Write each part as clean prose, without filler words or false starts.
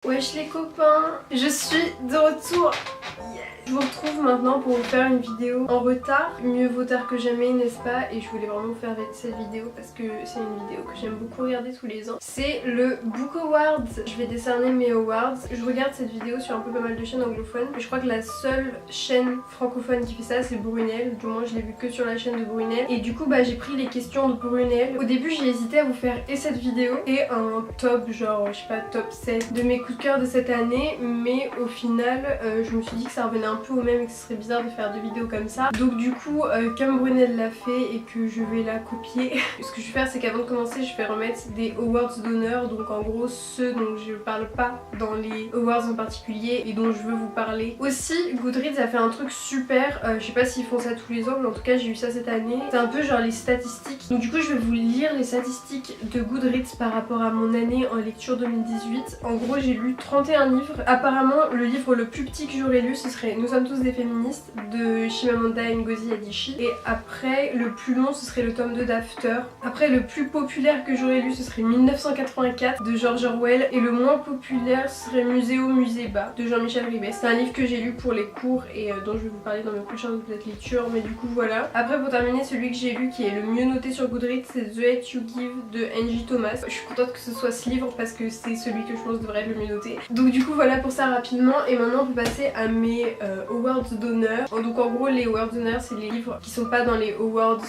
Wesh les copains, je suis de retour. Yes. Je vous retrouve maintenant pour vous faire une vidéo en retard. Mieux vaut tard que jamais, n'est-ce pas? Et je voulais vraiment vous faire cette vidéo parce que c'est une vidéo que j'aime beaucoup regarder tous les ans. C'est le Book Awards. Je vais décerner mes awards. Je regarde cette vidéo sur un peu pas mal de chaînes anglophones. Je crois que la seule chaîne francophone qui fait ça c'est Brunel. Du moins je l'ai vu que sur la chaîne de Brunel. Et du coup j'ai pris les questions de Brunel. Au début j'ai hésité à vous faire et cette vidéo et un top genre je sais pas top 7 de mes coups de cœur de cette année. Mais au final je me suis dit que ça revenait un peu au même et que ce serait bizarre de faire deux vidéos comme ça. Donc du coup comme Brunel l'a fait et que je vais la copier, ce que je vais faire c'est qu'avant de commencer je vais remettre des awards d'honneur. Donc en gros ceux dont je parle pas dans les awards en particulier et dont je veux vous parler. Aussi Goodreads a fait un truc super, je sais pas s'ils font ça tous les ans mais en tout cas j'ai eu ça cette année. C'est un peu genre les statistiques. Donc du coup je vais vous lire les statistiques de Goodreads par rapport à mon année en lecture 2018. En gros j'ai lu 31 livres. Apparemment le livre le plus petit que j'aurais lu ce serait Nous sommes tous des féministes de Chimamanda Ngozi Adichie. Et après le plus long ce serait le tome 2 d'After. Après le plus populaire que j'aurais lu ce serait 1984 de George Orwell. Et le moins populaire ce serait Muséo Musée Bas de Jean-Michel Ribes. C'est un livre que j'ai lu pour les cours et dont je vais vous parler dans mes prochaines lectures. Mais du coup voilà. Après pour terminer celui que j'ai lu qui est le mieux noté sur Goodreads c'est The Hate You Give de Angie Thomas. Je suis contente que ce soit ce livre parce que c'est celui que je pense devrait être le mieux noté. Donc du coup voilà pour ça rapidement. Et maintenant on peut passer à mes awards d'honneur. Donc en gros les awards d'honneur c'est les livres qui sont pas dans les awards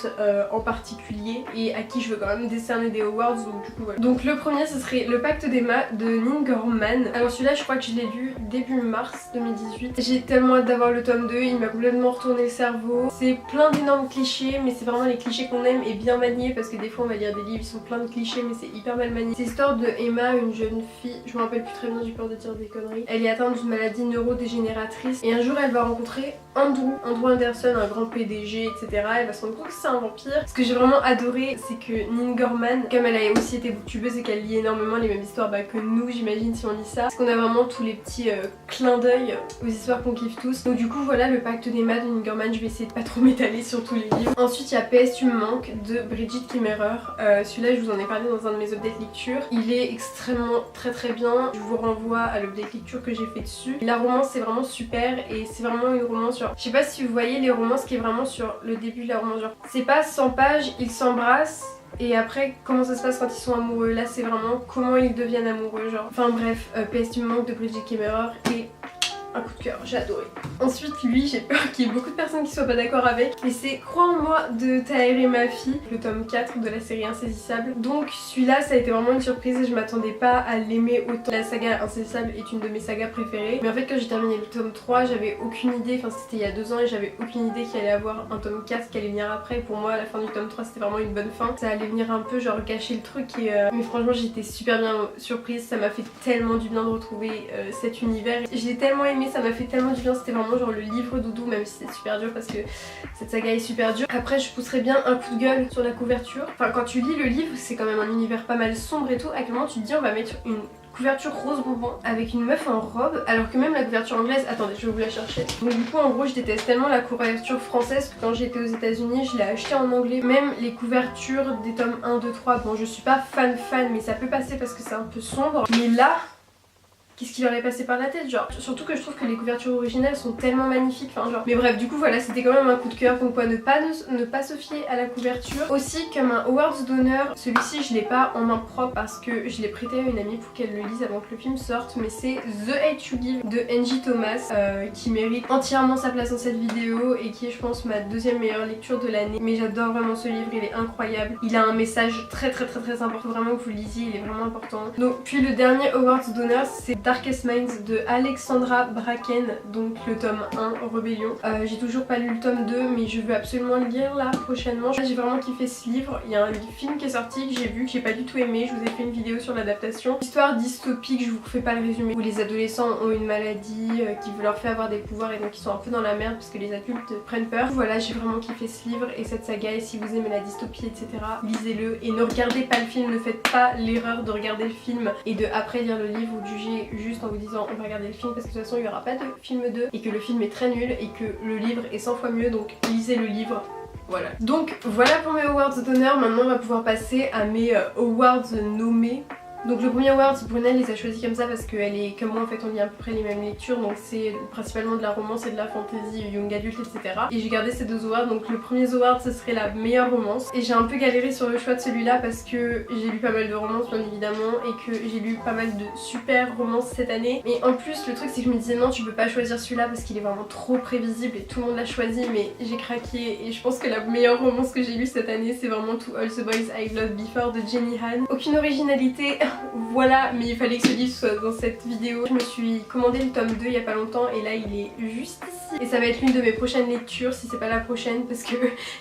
en particulier et à qui je veux quand même décerner des awards. Donc du coup voilà. Donc le premier ce serait Le Pacte d'Emma de Neil Gaiman. Alors celui-là je crois que je l'ai lu début mars 2018. J'ai tellement hâte d'avoir le tome 2, il m'a complètement retourné le cerveau. C'est plein d'énormes clichés mais c'est vraiment les clichés qu'on aime et bien maniés parce que des fois on va lire des livres ils sont pleins de clichés mais c'est hyper mal manié. C'est l'histoire de Emma, une jeune fille, je me rappelle plus très bien, j'ai peur de dire des conneries. Elle est atteinte d'une maladie neurodégénératrice et un jour elle va rencontrer Andrew Anderson, un grand PDG, etc. Elle va se rendre compte que c'est un vampire. Ce que j'ai vraiment adoré, c'est que Neil Gaiman, comme elle a aussi été booktubeuse et qu'elle lit énormément les mêmes histoires que nous, j'imagine, si on lit ça, parce qu'on a vraiment tous les petits clins d'œil aux histoires qu'on kiffe tous. Donc du coup, voilà Le Pacte d'Emma de Neil Gaiman. Je vais essayer de pas trop m'étaler sur tous les livres. Ensuite, il y a PS Tu me manques de Brigitte Kimmerer. Celui-là, je vous en ai parlé dans un de mes updates lecture. Il est extrêmement très bien. Je vous renvoie à l'update lecture que j'ai fait dessus. La romance, c'est vraiment super et c'est vraiment une romance sur... Je sais pas si vous voyez les romances qui est vraiment sur le début de la romance, genre c'est pas 100 pages, ils s'embrassent et après comment ça se passe quand ils sont amoureux. Là c'est vraiment comment ils deviennent amoureux, genre. Enfin bref, PS Tu me manques de Brigitte Kimmerer et un coup de cœur, j'ai adoré. Ensuite lui j'ai peur qu'il y ait beaucoup de personnes qui soient pas d'accord avec, mais c'est Crois en moi de Taher et ma fille, le tome 4 de la série Insaisissable. Donc celui-là ça a été vraiment une surprise et je m'attendais pas à l'aimer autant. La saga Insaisissable est une de mes sagas préférées, mais en fait quand j'ai terminé le tome 3 j'avais aucune idée, enfin c'était il y a 2 ans et j'avais aucune idée qu'il allait avoir un tome 4 qui allait venir après. Pour moi la fin du tome 3 c'était vraiment une bonne fin, ça allait venir un peu genre gâcher le truc et mais franchement j'étais super bien surprise, ça m'a fait tellement du bien de retrouver cet univers. Je l'ai tellement aimé, ça m'a fait tellement du bien, c'était vraiment genre le livre doudou même si c'est super dur parce que cette saga est super dure. Après je pousserais bien un coup de gueule sur la couverture. Enfin quand tu lis le livre c'est quand même un univers pas mal sombre et tout, à quel moment tu te dis on va mettre une couverture rose bonbon avec une meuf en robe alors que même la couverture anglaise, attendez je vais vous la chercher. Donc du coup en gros je déteste tellement la couverture française que quand j'étais aux États-Unis je l'ai acheté en anglais. Même les couvertures des tomes 1, 2, 3, bon je suis pas fan mais ça peut passer parce que c'est un peu sombre. Mais là qu'est-ce qui leur est passé par la tête, genre. Surtout que je trouve que les couvertures originales sont tellement magnifiques, enfin genre. Mais bref, du coup voilà, c'était quand même un coup de cœur, donc quoi, ne pas se fier à la couverture. Aussi comme un awards d'honneur, celui-ci je l'ai pas en main propre parce que je l'ai prêté à une amie pour qu'elle le lise avant que le film sorte, mais c'est The Hate You Give de Angie Thomas qui mérite entièrement sa place dans cette vidéo et qui est je pense ma deuxième meilleure lecture de l'année. Mais j'adore vraiment ce livre, il est incroyable. Il a un message très important, vraiment que vous le lisiez, il est vraiment important. Donc puis le dernier awards d'honneur c'est Darkest Minds de Alexandra Bracken, donc le tome 1 Rébellion. J'ai toujours pas lu le tome 2 mais je veux absolument le lire là prochainement. J'ai vraiment kiffé ce livre. Il y a un film qui est sorti que j'ai vu, que j'ai pas du tout aimé. Je vous ai fait une vidéo sur l'adaptation. Histoire dystopique, je vous refais pas le résumé, où les adolescents ont une maladie qui leur fait avoir des pouvoirs et donc ils sont un peu dans la merde parce que les adultes prennent peur. Voilà, j'ai vraiment kiffé ce livre et cette saga et si vous aimez la dystopie etc, lisez-le et ne regardez pas le film, ne faites pas l'erreur de regarder le film et de après lire le livre ou de juger juste en vous disant on va regarder le film parce que de toute façon il n'y aura pas de film 2 et que le film est très nul et que le livre est 100 fois mieux, donc lisez le livre. Voilà. Donc voilà pour mes awards d'honneur, maintenant on va pouvoir passer à mes awards nommés Donc le premier award, Brunel les a choisi comme ça parce qu'elle est comme moi en fait, on lit à peu près les mêmes lectures, donc c'est principalement de la romance et de la fantasy young adulte, etc. Et j'ai gardé ces deux awards, donc le premier award ce serait la meilleure romance. Et j'ai un peu galéré sur le choix de celui-là parce que j'ai lu pas mal de romances bien évidemment et que j'ai lu pas mal de super romances cette année. Mais en plus le truc c'est que je me disais non, tu peux pas choisir celui-là parce qu'il est vraiment trop prévisible et tout le monde l'a choisi, mais j'ai craqué et je pense que la meilleure romance que j'ai lue cette année c'est vraiment To All the Boys I've Loved Before de Jenny Han. Aucune originalité, voilà, mais il fallait que ce livre soit dans cette vidéo. Je me suis commandé le tome 2 il y a pas longtemps et là il est juste ici. Et ça va être l'une de mes prochaines lectures si c'est pas la prochaine parce que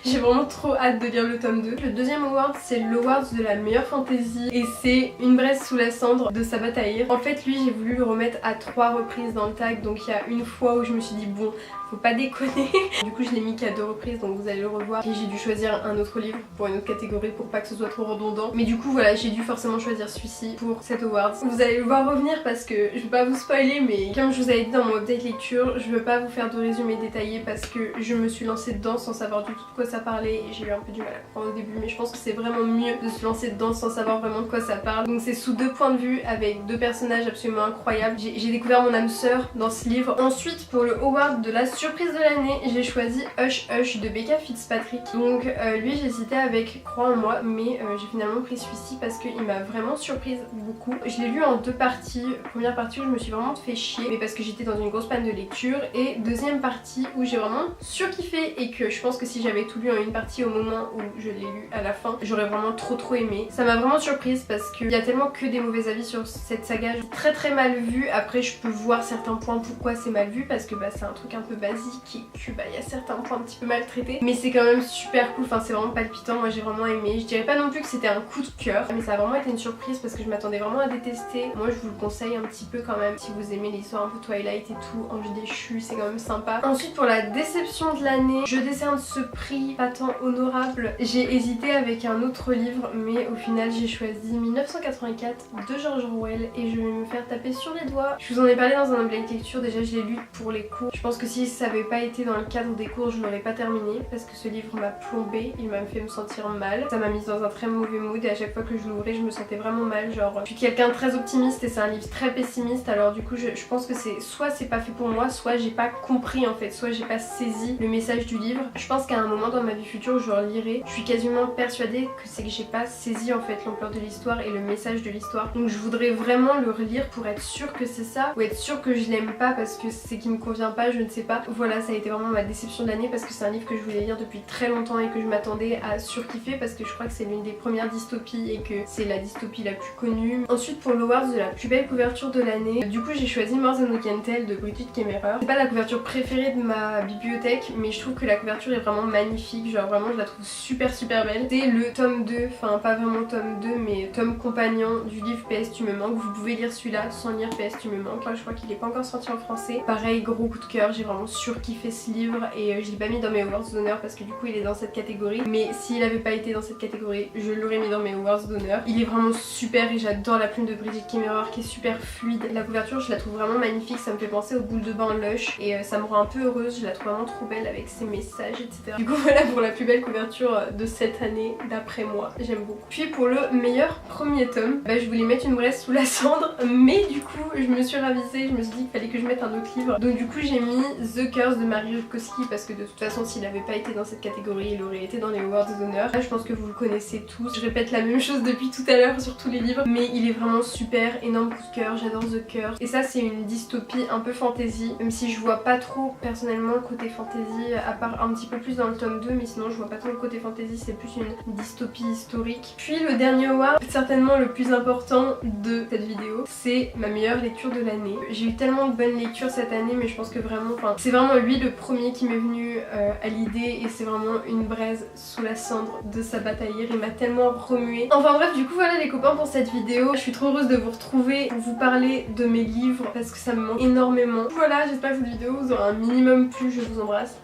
j'ai vraiment trop hâte de lire le tome 2. Le deuxième award c'est l'award de la meilleure fantasy et c'est Une braise sous la cendre de Sabaa Tahir. En fait lui j'ai voulu le remettre à 3 reprises dans le tag, donc il y a une fois où je me suis dit bon faut pas déconner. Du coup je l'ai mis qu'à 2 reprises donc vous allez le revoir et j'ai dû choisir un autre livre pour une autre catégorie pour pas que ce soit trop redondant. Mais du coup voilà, j'ai dû forcément choisir celui-ci pour cet award. Vous allez le voir revenir parce que je veux pas vous spoiler, mais comme je vous avais dit dans mon update lecture, je veux pas vous faire de résumé détaillé parce que je me suis lancée dedans sans savoir du tout de quoi ça parlait et j'ai eu un peu du mal à comprendre au début, mais je pense que c'est vraiment mieux de se lancer dedans sans savoir vraiment de quoi ça parle. Donc c'est sous 2 points de vue avec 2 personnages absolument incroyables. J'ai découvert mon âme sœur dans ce livre. Ensuite pour le award de la surprise de l'année, j'ai choisi Hush Hush de Becca Fitzpatrick. Donc lui j'hésitais avec Crois en moi, mais j'ai finalement pris celui-ci parce qu'il m'a vraiment surprise beaucoup. Je l'ai lu en 2 parties. Première partie où je me suis vraiment fait chier, mais parce que j'étais dans une grosse panne de lecture, et deuxième partie où j'ai vraiment surkiffé et que je pense que si j'avais tout lu en une partie au moment où je l'ai lu à la fin, j'aurais vraiment trop aimé. Ça m'a vraiment surprise parce qu'il y a tellement que des mauvais avis sur cette saga. C'est très mal vu. Après je peux voir certains points pourquoi c'est mal vu parce que c'est un truc un peu basique et que il y a certains points un petit peu maltraités, mais c'est quand même super cool. Enfin c'est vraiment palpitant. Moi j'ai vraiment aimé. Je dirais pas non plus que c'était un coup de cœur, mais ça a vraiment été une surprise parce que je m'attendais vraiment à détester. Moi je vous le conseille un petit peu quand même si vous aimez les histoires un peu Twilight et tout, Ange déchu, c'est quand même sympa. Ensuite pour la déception de l'année, je décerne ce prix pas tant honorable. J'ai hésité avec un autre livre, mais au final j'ai choisi 1984 de George Orwell et je vais me faire taper sur les doigts. Je vous en ai parlé dans un update lecture, déjà je l'ai lu pour les cours. Je pense que si ça avait pas été dans le cadre des cours, je l'aurais pas terminé parce que ce livre m'a plombé, il m'a fait me sentir mal. Ça m'a mise dans un très mauvais mood et à chaque fois que je l'ouvrais je me sentais vraiment mal. Genre je suis quelqu'un de très optimiste et c'est un livre très pessimiste, alors du coup je pense que c'est soit c'est pas fait pour moi, soit j'ai pas compris en fait, soit j'ai pas saisi le message du livre. Je pense qu'à un moment dans ma vie future je le relirai. Je suis quasiment persuadée que c'est que j'ai pas saisi en fait l'ampleur de l'histoire et le message de l'histoire. Donc je voudrais vraiment le relire pour être sûre que c'est ça ou être sûre que je l'aime pas parce que c'est qui me convient pas, je ne sais pas. Voilà, ça a été vraiment ma déception de l'année parce que c'est un livre que je voulais lire depuis très longtemps et que je m'attendais à surkiffer parce que je crois que c'est l'une des premières dystopies et que c'est la dystopie la plus connue. Ensuite pour l'award de la plus belle couverture de l'année, du coup j'ai choisi More Than We Can Tell de Bridget Kemmerer. C'est pas la couverture préférée de ma bibliothèque, mais je trouve que la couverture est vraiment magnifique, genre vraiment je la trouve super belle. C'est le tome 2, enfin pas vraiment tome 2 mais tome compagnon du livre PS Tu me manques. Vous pouvez lire celui-là sans lire PS Tu me manques. Là je crois qu'il est pas encore sorti en français. Pareil, gros coup de cœur, j'ai vraiment surkiffé ce livre et je l'ai pas mis dans mes awards d'honneur parce que du coup il est dans cette catégorie, mais s'il avait pas été dans cette catégorie je l'aurais mis dans mes awards d'honneur. Il est vraiment super et j'adore la plume de Bridget Kemmerer qui est super fluide. La couverture je la trouve vraiment magnifique, ça me fait penser aux boules de bain Lush et ça me rend un peu heureuse, je la trouve vraiment trop belle avec ses messages etc. Du coup voilà pour la plus belle couverture de cette année d'après moi, j'aime beaucoup. Puis pour le meilleur premier tome, je voulais mettre Une braise sous la cendre, mais du coup je me suis ravisée, je me suis dit qu'il fallait que je mette un autre livre, donc du coup j'ai mis The Curse de Mary Rutkowski parce que de toute façon s'il avait pas été dans cette catégorie il aurait été dans les awards d'honneur. Là je pense que vous le connaissez tous, je répète la même chose depuis tout à l'heure sur tous les livres, mais il est vraiment super, énorme coup de cœur, j'adore The Curse. Et ça c'est une dystopie un peu fantasy, même si je vois pas trop personnellement le côté fantasy, à part un petit peu plus dans le tome 2, mais sinon je vois pas trop le côté fantasy, c'est plus une dystopie historique. Puis le dernier award, certainement le plus important de cette vidéo, c'est ma meilleure lecture de l'année. J'ai eu tellement de bonnes lectures cette année, mais je pense que vraiment, c'est vraiment lui le premier qui m'est venu à l'idée et c'est vraiment Une braise sous la cendre de Sabaa Tahir. Il m'a tellement remué. Enfin bref, du coup voilà les copains pour cette vidéo. Je suis trop heureuse de vous retrouver pour vous parler de mes livres parce que ça me manque énormément. Voilà, j'espère que cette vidéo vous aura un minimum plu. Je vous embrasse.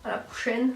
À la prochaine.